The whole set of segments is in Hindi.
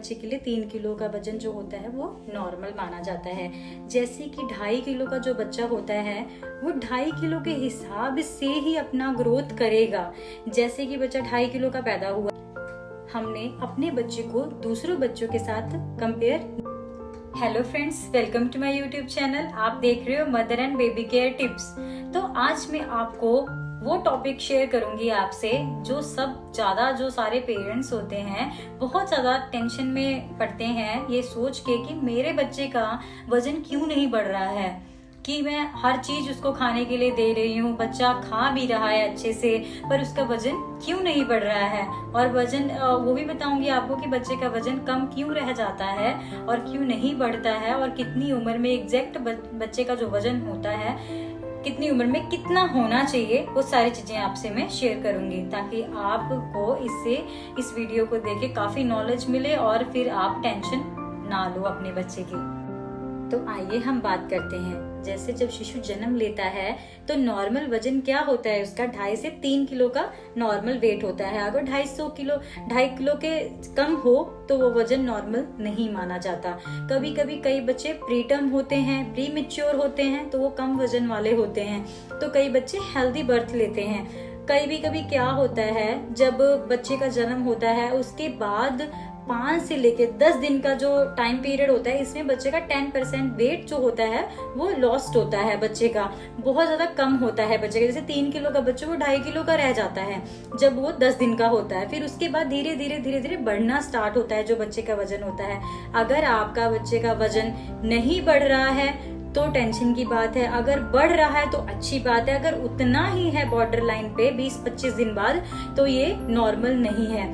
बच्चे के लिए 3 किलो का वजन जो होता है वो नॉर्मल माना जाता है। जैसे कि 2.5 किलो का जो बच्चा होता है वो 2.5 किलो के हिसाब से ही अपना ग्रोथ करेगा। जैसे कि बच्चा 2.5 किलो का पैदा हुआ, हमने अपने बच्चे को दूसरों बच्चों के साथ compare. Hello friends, welcome to my YouTube channel. आप देख रहे हो mother and baby care tips. तो आज मैं आपको वो टॉपिक शेयर करूंगी आपसे जो जो सारे पेरेंट्स होते हैं बहुत ज्यादा टेंशन में पड़ते हैं ये सोच के कि मेरे बच्चे का वजन क्यों नहीं बढ़ रहा है, कि मैं हर चीज उसको खाने के लिए दे रही हूँ, बच्चा खा भी रहा है अच्छे से, पर उसका वजन क्यों नहीं बढ़ रहा है। और वजन वो भी बताऊंगी आपको कि बच्चे का वजन कम क्यों रह जाता है और क्यों नहीं बढ़ता है, और कितनी उम्र में एग्जैक्ट बच्चे का जो वजन होता है, कितनी उम्र में कितना होना चाहिए, वो सारी चीजें आपसे मैं शेयर करूंगी ताकि आपको इस वीडियो को देख के काफी नॉलेज मिले और फिर आप टेंशन ना लो अपने बच्चे की। तो आइए हम बात करते हैं। जैसे जब शिशु जन्म लेता है तो नॉर्मल वजन क्या होता है उसका 2.5 से 3 किलो का नॉर्मल वेट होता है। अगर 2.5 किलो के कम हो तो वो वजन नॉर्मल नहीं माना जाता। कभी कभी कई बच्चे प्रीटर्म होते हैं, प्री मैच्योर होते हैं, तो वो कम वजन वाले होते हैं। तो कई बच्चे हेल्दी बर्थ लेते हैं। कभी क्या होता है, जब बच्चे का जन्म होता है उसके बाद 5 से लेके 10 दिन का जो टाइम पीरियड होता है, इसमें बच्चे का 10% वेट जो होता है वो लॉस्ट होता है, बच्चे का बहुत ज्यादा कम होता है। बच्चे का जैसे 3 किलो का बच्चा वो 2.5 किलो का रह जाता है जब वो 10 दिन का होता है। फिर उसके बाद धीरे धीरे बढ़ना स्टार्ट होता है जो बच्चे का वजन होता है। अगर आपका बच्चे का वजन नहीं बढ़ रहा है तो टेंशन की बात है, अगर बढ़ रहा है तो अच्छी बात है, अगर उतना ही है बॉर्डर लाइन पे 20-25 दिन बाद तो ये नॉर्मल नहीं है।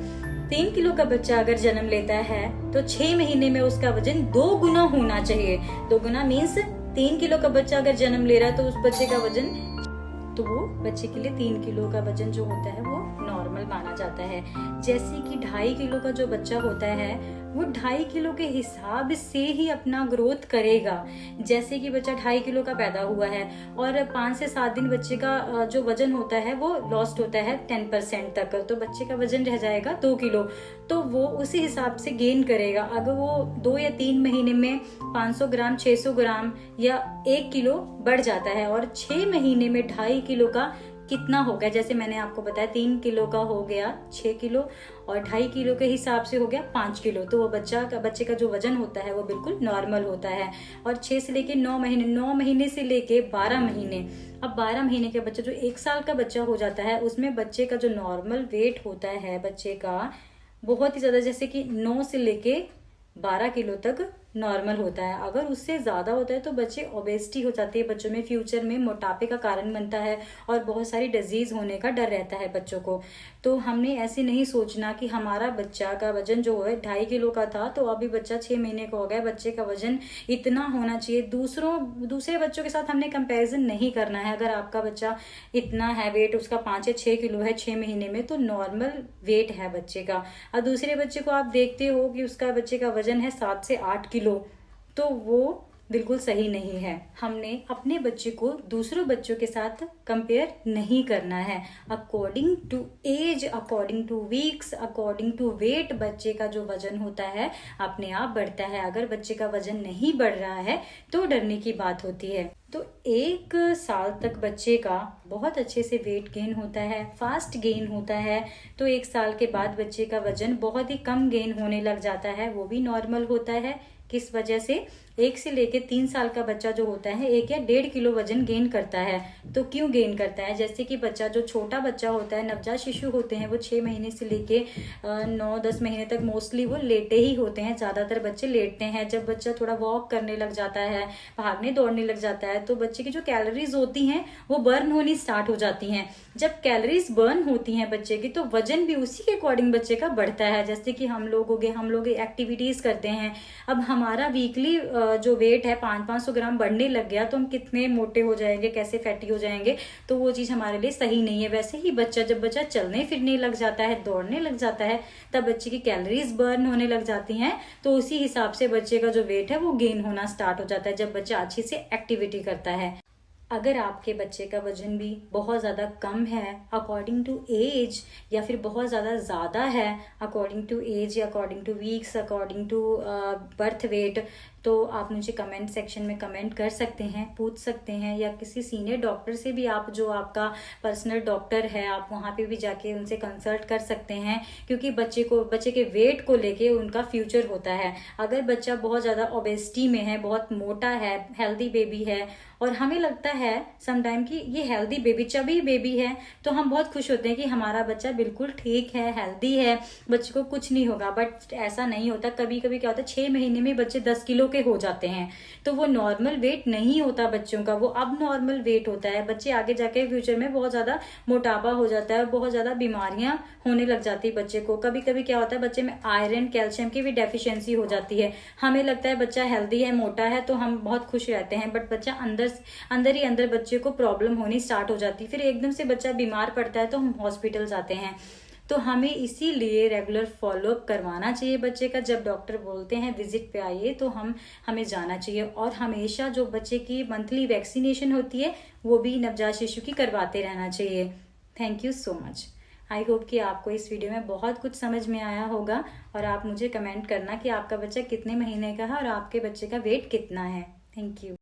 3 किलो का बच्चा अगर जन्म लेता है तो 6 महीने में उसका वजन 2 गुना होना चाहिए। 2 गुना मीन्स 3 किलो का बच्चा अगर जन्म ले रहा है तो उस बच्चे का वजन, तो वो बच्चे के लिए 3 किलो का वजन जो होता है वो नॉर्मल माना जाता है। जैसे कि 2.5 किलो का जो बच्चा होता है वो 2.5 किलो के हिसाब से ही अपना ग्रोथ करेगा। जैसे कि बच्चा 2.5 किलो का पैदा हुआ है और 5 से 7 दिन बच्चे का जो वजन होता है वो लॉस्ट होता है 10% तक, तो बच्चे का वजन रह जाएगा 2 किलो। तो वो उसी हिसाब से गेन करेगा। अगर वो 2 या 3 महीने में 500 ग्राम 600 ग्राम या 1 किलो बढ़ जाता है और 6 महीने में 2.5 किलो का कितना हो गया, जैसे मैंने आपको बताया 3 किलो का हो गया 6 किलो और 2.5 किलो के हिसाब से हो गया 5 किलो, तो वो बच्चे का जो वजन होता है वो बिल्कुल नॉर्मल होता है। और 6 से लेके 9 महीने से लेके 12 महीने, अब 12 महीने के बच्चा जो 1 साल का बच्चा हो जाता है उसमें बच्चे का जो नॉर्मल वेट होता है बच्चे का बहुत ही ज्यादा, जैसे कि 9 से लेके 12 किलो तक नॉर्मल होता है। अगर उससे ज्यादा होता है तो बच्चे ओबेसिटी हो जाती है, बच्चों में फ्यूचर में मोटापे का कारण बनता है और बहुत सारी डिजीज होने का डर रहता है बच्चों को। तो हमने ऐसे नहीं सोचना कि हमारा बच्चा का वजन जो है 2.5 किलो का था तो अभी बच्चा 6 महीने का हो गया, बच्चे का वजन इतना होना चाहिए। दूसरे बच्चों के साथ हमने कंपैरिजन नहीं करना है। अगर आपका बच्चा इतना है, वेट उसका 5 या 6 किलो है 6 महीने में, तो नॉर्मल वेट है बच्चे का। और दूसरे बच्चे को आप देखते हो कि उसका बच्चे का वजन है 7 से 8 किलो, तो वो बिल्कुल सही नहीं है। हमने अपने बच्चे को दूसरों बच्चों के साथ कंपेयर नहीं करना है। According to age, according to weeks, according to weight बच्चे का जो वजन होता है अपने आप बढ़ता है। अगर बच्चे का वजन नहीं बढ़ रहा है तो डरने की बात होती है। तो 1 साल तक बच्चे का बहुत अच्छे से वेट गेन होता है, फास्ट गेन होता है। तो 1 साल के बाद बच्चे का वजन बहुत ही कम गेन होने लग जाता है, वो भी नॉर्मल होता है। किस वजह से? 1 से लेके 3 साल का बच्चा जो होता है 1 या 1.5 किलो वजन गेन करता है। तो क्यों गेन करता है? जैसे कि बच्चा जो छोटा बच्चा होता है, नवजात शिशु होते हैं, वो 6 महीने से लेके 9-10 महीने तक मोस्टली वो लेटे ही होते हैं। ज्यादातर बच्चे लेटते हैं। जब बच्चा थोड़ा वॉक करने लग जाता है, भागने दौड़ने लग जाता है, तो बच्चे की जो कैलोरीज होती हैं वो बर्न होनी स्टार्ट हो जाती हैं। जब कैलोरीज बर्न होती हैं बच्चे की तो वजन भी उसी के अकॉर्डिंग बच्चे का बढ़ता है। जैसे कि हम लोग एक्टिविटीज करते हैं, अब हमारा वीकली जो वेट है 500 ग्राम बढ़ने लग गया तो हम कितने मोटे हो जाएंगे, कैसे फैटी हो जाएंगे, तो वो चीज हमारे लिए सही नहीं है। वैसे ही जब बच्चा चलने फिरने लग जाता है, दौड़ने लग जाता है, तब बच्चे की कैलोरीज बर्न होने लग जाती हैं, तो उसी हिसाब से बच्चे का जो वेट है वो गेन होना स्टार्ट हो जाता है जब बच्चा अच्छी से एक्टिविटी करता है। अगर आपके बच्चे का वजन भी बहुत ज़्यादा कम है अकॉर्डिंग टू एज, या फिर बहुत ज़्यादा है अकॉर्डिंग टू एज, या according to weeks, according to birth weight, तो आप मुझे कमेंट सेक्शन में कमेंट कर सकते हैं, पूछ सकते हैं, या किसी सीनियर डॉक्टर से भी, आप जो आपका पर्सनल डॉक्टर है आप वहाँ पे भी जाके उनसे कंसल्ट कर सकते हैं, क्योंकि बच्चे के वेट को लेके उनका फ्यूचर होता है। अगर बच्चा बहुत ज़्यादा ओबेसिटी में है, बहुत मोटा है, हेल्दी बेबी है, और हमें लगता है समटाइम कि ये हेल्दी बेबी, चबी बेबी है, तो हम बहुत खुश होते हैं कि हमारा बच्चा बिल्कुल ठीक है, हेल्दी है, बच्चे को कुछ नहीं होगा। बट ऐसा नहीं होता। कभी कभी क्या होता है 6 महीने में बच्चे 10 किलो के हो जाते हैं, तो वो नॉर्मल वेट नहीं होता बच्चों का, वो अब नॉर्मल वेट होता है। बच्चे आगे जाके फ्यूचर में बहुत ज्यादा मोटापा हो जाता है, बहुत ज्यादा बीमारियां होने लग जाती है बच्चे को। कभी कभी क्या होता है बच्चे में आयरन, कैल्शियम की भी डेफिशिएंसी हो जाती है। हमें लगता है बच्चा हेल्दी है, मोटा है, तो हम बहुत खुश रहते हैं, बट बच्चा अंदर ही अंदर बच्चे को प्रॉब्लम होनी स्टार्ट हो जाती है। फिर एकदम से बच्चा बीमार पड़ता है तो हम हॉस्पिटल जाते हैं। तो हमें इसीलिए रेगुलर फॉलोअप करवाना चाहिए बच्चे का। जब डॉक्टर बोलते हैं विजिट पे आइए, तो हमें जाना चाहिए। और हमेशा जो बच्चे की मंथली वैक्सीनेशन होती है वो भी नवजात शिशु की करवाते रहना चाहिए। Thank you so much. I hope कि आपको इस वीडियो में बहुत कुछ समझ में आया होगा, और आप मुझे कमेंट करना कि आपका बच्चा कितने महीने का है और आपके बच्चे का वेट कितना है। Thank you.